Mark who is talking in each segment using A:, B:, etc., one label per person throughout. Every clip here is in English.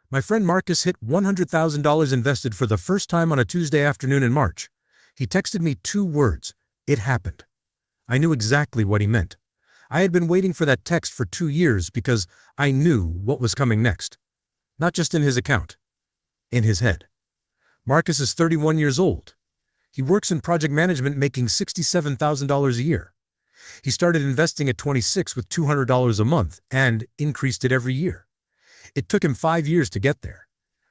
A: My friend Marcus hit $100,000 invested for the first time on a Tuesday afternoon in March. He texted me 2 words. It happened. I knew exactly what he meant. I had been waiting for that text for 2 years because I knew what was coming next. Not just in his account, in his head. Marcus is 31 years old. He works in project management making $67,000 a year. He started investing at 26 with $200 a month and increased it every year. It took him 5 years to get there.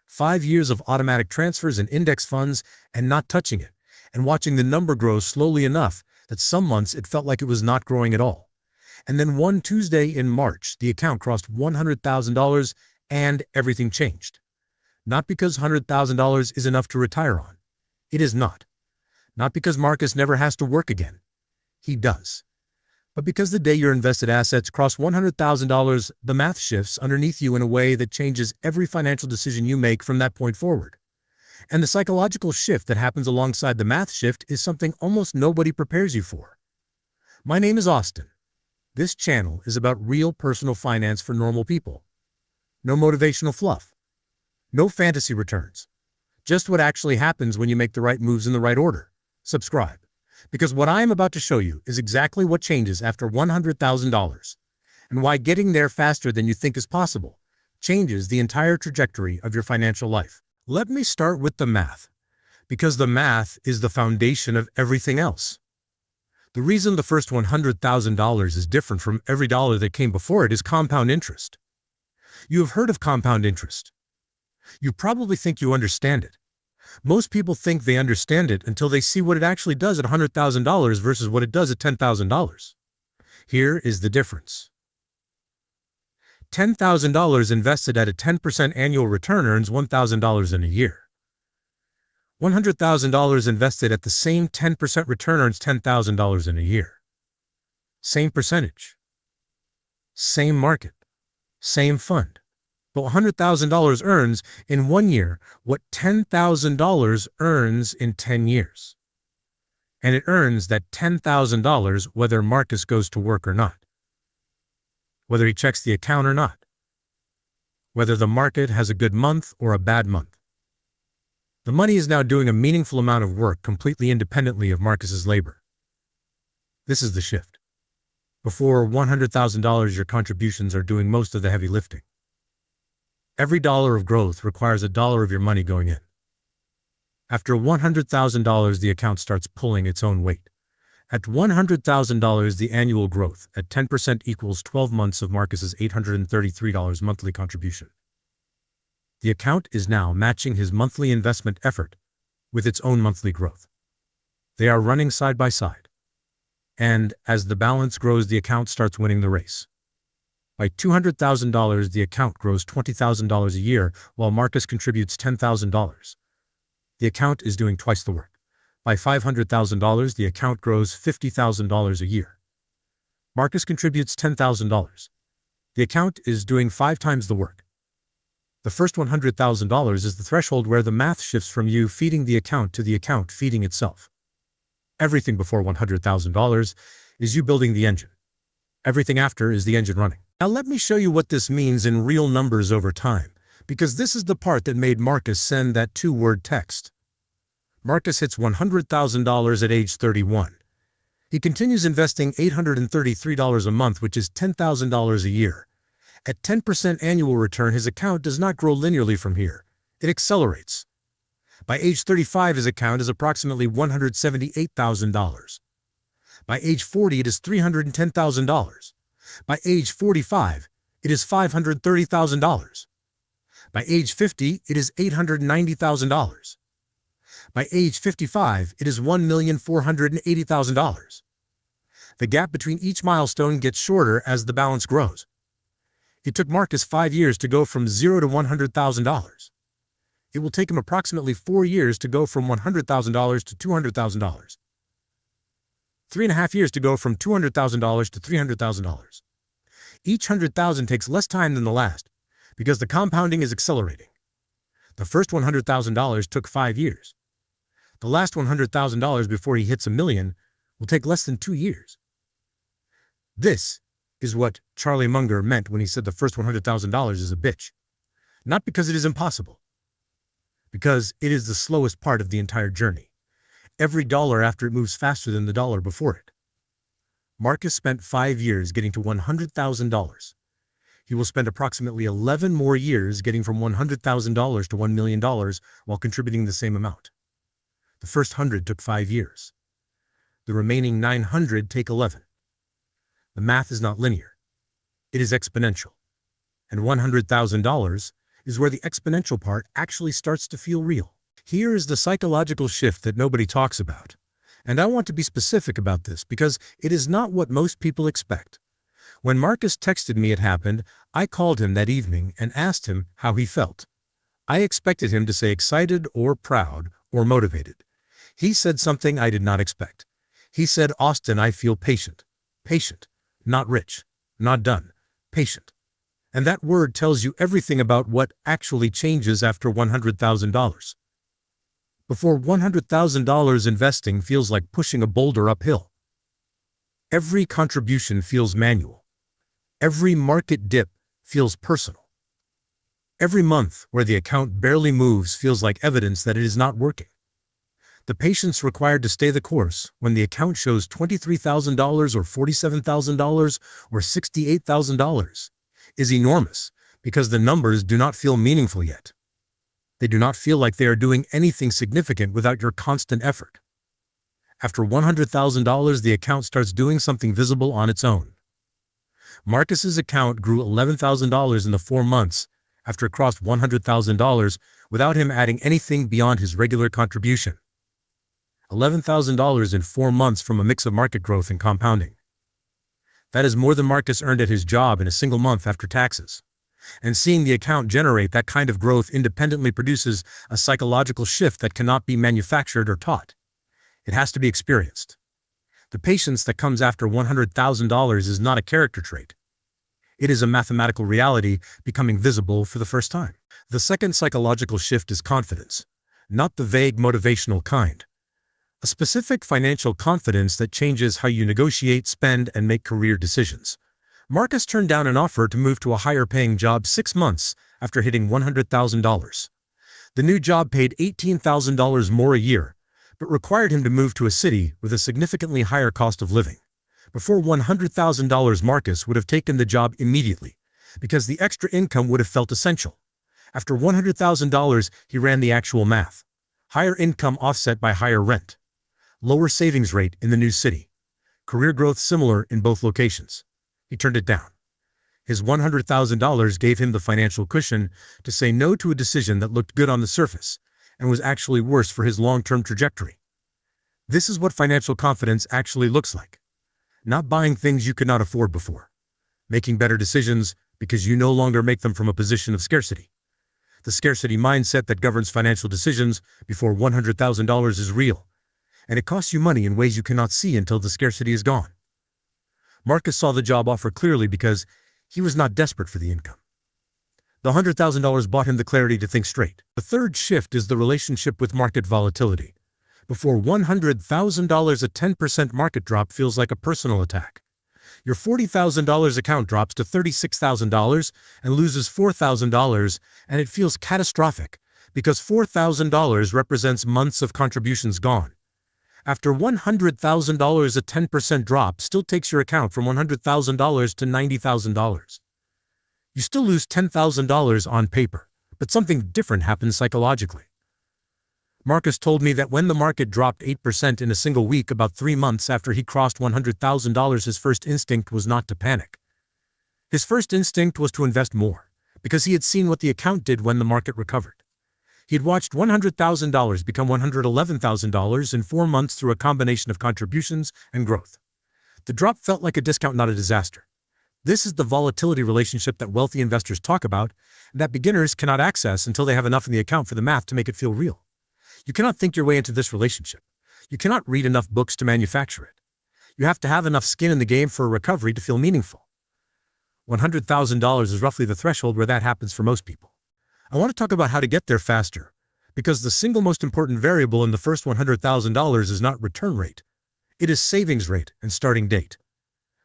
A: 5 years of automatic transfers and index funds and not touching it, and watching the number grow slowly enough that some months it felt like it was not growing at all. And then one Tuesday in March, the account crossed $100,000 and everything changed. Not because $100,000 is enough to retire on. It is not. Not because Marcus never has to work again. He does. But because the day your invested assets cross $100,000, the math shifts underneath you in a way that changes every financial decision you make from that point forward. And the psychological shift that happens alongside the math shift is something almost nobody prepares you for. My name is Austin. This channel is about real personal finance for normal people. No motivational fluff. No fantasy returns. Just what actually happens when you make the right moves in the right order. Subscribe. Because what I am about to show you is exactly what changes after $100,000, and why getting there faster than you think is possible changes the entire trajectory of your financial life. Let me start with the math, because the math is the foundation of everything else. The reason the first $100,000 is different from every dollar that came before it is compound interest. You have heard of compound interest. You probably think you understand it. Most people think they understand it until they see what it actually does at $100,000 versus what it does at $10,000. Here is the difference. $10,000 invested at a 10% annual return earns $1,000 in a year. $100,000 invested at the same 10% return earns $10,000 in a year. Same percentage. Same market. Same fund. But $100,000 earns in 1 year what $10,000 earns in 10 years. And it earns that $10,000 whether Marcus goes to work or not. Whether he checks the account or not. Whether the market has a good month or a bad month. The money is now doing a meaningful amount of work completely independently of Marcus's labor. This is the shift. Before $100,000, your contributions are doing most of the heavy lifting. Every dollar of growth requires a dollar of your money going in. After $100,000, the account starts pulling its own weight. At $100,000, the annual growth at 10% equals 12 months of Marcus's $833 monthly contribution. The account is now matching his monthly investment effort with its own monthly growth. They are running side by side. And as the balance grows, the account starts winning the race. By $200,000, the account grows $20,000 a year, while Marcus contributes $10,000. The account is doing twice the work. By $500,000, the account grows $50,000 a year. Marcus contributes $10,000. The account is doing 5 times the work. The first $100,000 is the threshold where the math shifts from you feeding the account to the account feeding itself. Everything before $100,000 is you building the engine. Everything after is the engine running. Now let me show you what this means in real numbers over time, because this is the part that made Marcus send that 2-word text. Marcus hits $100,000 at age 31. He continues investing $833 a month, which is $10,000 a year. At 10% annual return, his account does not grow linearly from here. It accelerates. By age 35, his account is approximately $178,000. By age 40, it is $310,000. By age 45, it is $530,000. By age 50, it is $890,000. By age 55, it is $1,480,000. The gap between each milestone gets shorter as the balance grows. It took Marcus 5 years to go from $0 to $100,000. It will take him approximately 4 years to go from $100,000 to $200,000. 3.5 years to go from $200,000 to $300,000. Each $100,000 takes less time than the last because the compounding is accelerating. The first $100,000 took 5 years. The last $100,000 before he hits $1 million will take less than 2 years. This is what Charlie Munger meant when he said the first $100,000 is a bitch. Not because it is impossible, because it is the slowest part of the entire journey. Every dollar after it moves faster than the dollar before it. Marcus spent 5 years getting to $100,000. He will spend approximately 11 more years getting from $100,000 to $1 million while contributing the same amount. The first 100 took 5 years. The remaining 900 take 11. The math is not linear. It is exponential. And $100,000 is where the exponential part actually starts to feel real. Here is the psychological shift that nobody talks about. And I want to be specific about this because it is not what most people expect. When Marcus texted me it happened, I called him that evening and asked him how he felt. I expected him to say excited or proud or motivated. He said something I did not expect. He said, "Austin, I feel patient. Patient. Not rich. Not done. Patient." And that word tells you everything about what actually changes after $100,000. Before $100,000, investing feels like pushing a boulder uphill. Every contribution feels manual. Every market dip feels personal. Every month where the account barely moves feels like evidence that it is not working. The patience required to stay the course when the account shows $23,000 or $47,000 or $68,000 is enormous because the numbers do not feel meaningful yet. They do not feel like they are doing anything significant without your constant effort. After $100,000, the account starts doing something visible on its own. Marcus's account grew $11,000 in the 4 months after it crossed $100,000 without him adding anything beyond his regular contribution. $11,000 in 4 months from a mix of market growth and compounding. That is more than Marcus earned at his job in a single month after taxes. And seeing the account generate that kind of growth independently produces a psychological shift that cannot be manufactured or taught. It has to be experienced. The patience that comes after $100,000 is not a character trait. It is a mathematical reality becoming visible for the first time. The second psychological shift is confidence, not the vague motivational kind. A specific financial confidence that changes how you negotiate, spend, and make career decisions. Marcus turned down an offer to move to a higher-paying job 6 months after hitting $100,000. The new job paid $18,000 more a year, but required him to move to a city with a significantly higher cost of living. Before $100,000, Marcus would have taken the job immediately, because the extra income would have felt essential. After $100,000, he ran the actual math. Higher income offset by higher rent. Lower savings rate in the new city. Career growth similar in both locations. He turned it down. His $100,000 gave him the financial cushion to say no to a decision that looked good on the surface and was actually worse for his long-term trajectory. This is what financial confidence actually looks like. Not buying things you could not afford before. Making better decisions because you no longer make them from a position of scarcity. The scarcity mindset that governs financial decisions before $100,000 is real, and it costs you money in ways you cannot see until the scarcity is gone. Marcus saw the job offer clearly because he was not desperate for the income. The $100,000 bought him the clarity to think straight. The third shift is the relationship with market volatility. Before $100,000, a 10% market drop feels like a personal attack. Your $40,000 account drops to $36,000 and loses $4,000, and it feels catastrophic because $4,000 represents months of contributions gone. After $100,000, a 10% drop still takes your account from $100,000 to $90,000. You still lose $10,000 on paper, but something different happens psychologically. Marcus told me that when the market dropped 8% in a single week about 3 months after he crossed $100,000, his first instinct was not to panic. His first instinct was to invest more, because he had seen what the account did when the market recovered. He had watched $100,000 become $111,000 in 4 months through a combination of contributions and growth. The drop felt like a discount, not a disaster. This is the volatility relationship that wealthy investors talk about and that beginners cannot access until they have enough in the account for the math to make it feel real. You cannot think your way into this relationship. You cannot read enough books to manufacture it. You have to have enough skin in the game for a recovery to feel meaningful. $100,000 is roughly the threshold where that happens for most people. I want to talk about how to get there faster, because the single most important variable in the first $100,000 is not return rate. It is savings rate and starting date.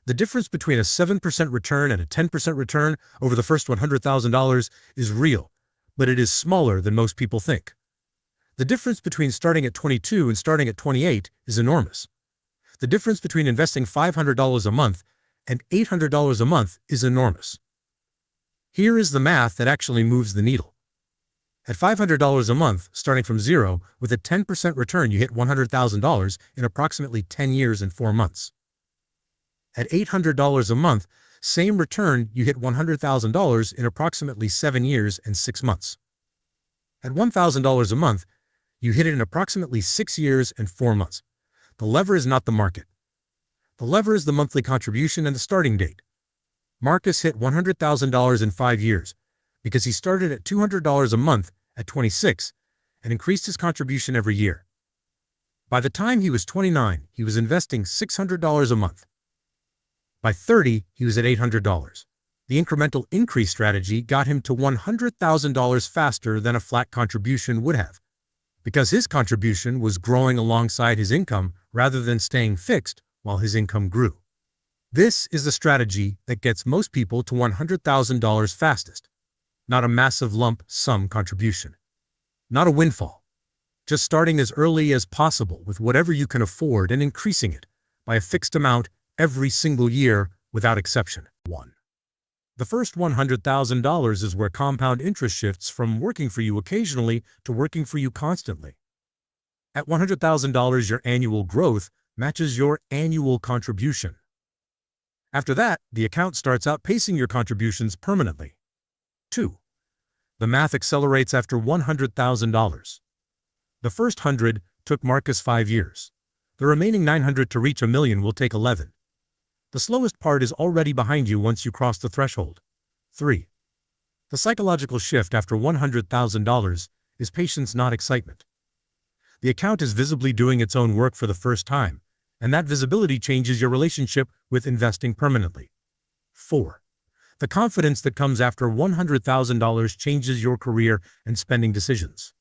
A: The difference between a 7% return and a 10% return over the first $100,000 is real, but it is smaller than most people think. The difference between starting at 22 and starting at 28 is enormous. The difference between investing $500 a month and $800 a month is enormous. Here is the math that actually moves the needle. At $500 a month, starting from zero, with a 10% return, you hit $100,000 in approximately 10 years and 4 months. At $800 a month, same return, you hit $100,000 in approximately 7 years and 6 months. At $1,000 a month, you hit it in approximately 6 years and 4 months. The lever is not the market. The lever is the monthly contribution and the starting date. Marcus hit $100,000 in 5 years because he started at $200 a month at 26 and increased his contribution every year. By the time he was 29, he was investing $600 a month. By 30, he was at $800. The incremental increase strategy got him to $100,000 faster than a flat contribution would have, because his contribution was growing alongside his income rather than staying fixed while his income grew. This is the strategy that gets most people to $100,000 fastest, not a massive lump sum contribution, not a windfall, just starting as early as possible with whatever you can afford and increasing it by a fixed amount every single year without exception. 1. The first $100,000 is where compound interest shifts from working for you occasionally to working for you constantly. At $100,000, your annual growth matches your annual contribution. After that, the account starts outpacing your contributions permanently. 2. The math accelerates after $100,000. The first 100 took Marcus 5 years. The remaining 900 to reach $1 million will take 11. The slowest part is already behind you once you cross the threshold. 3. The psychological shift after $100,000 is patience, not excitement. The account is visibly doing its own work for the first time, and that visibility changes your relationship with investing permanently. 4. The confidence that comes after $100,000 changes your career and spending decisions.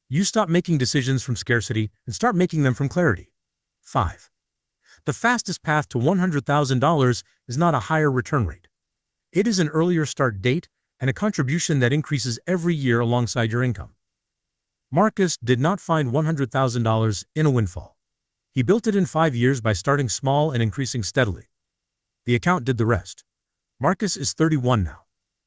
A: You stop making decisions from scarcity and start making them from clarity. 5. The fastest path to $100,000 is not a higher return rate. It is an earlier start date and a contribution that increases every year alongside your income. Marcus did not find $100,000 in a windfall. He built it in 5 years by starting small and increasing steadily. The account did the rest. Marcus is 31 now.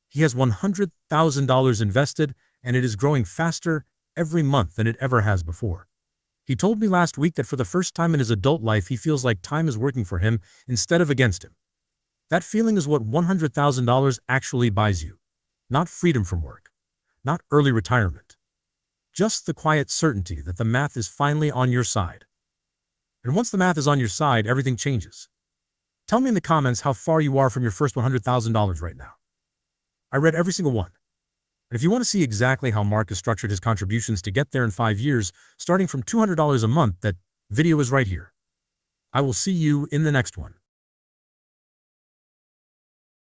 A: He has $100,000 invested, and it is growing faster every month than it ever has before. He told me last week that for the first time in his adult life, he feels like time is working for him instead of against him. That feeling is what $100,000 actually buys you. Not freedom from work, not early retirement. Just the quiet certainty that the math is finally on your side. And once the math is on your side, everything changes. Tell me in the comments how far you are from your first $100,000 right now. I read every single one. And if you want to see exactly how Marcus structured his contributions to get there in 5 years, starting from $200 a month, that video is right here. I will see you in the next one.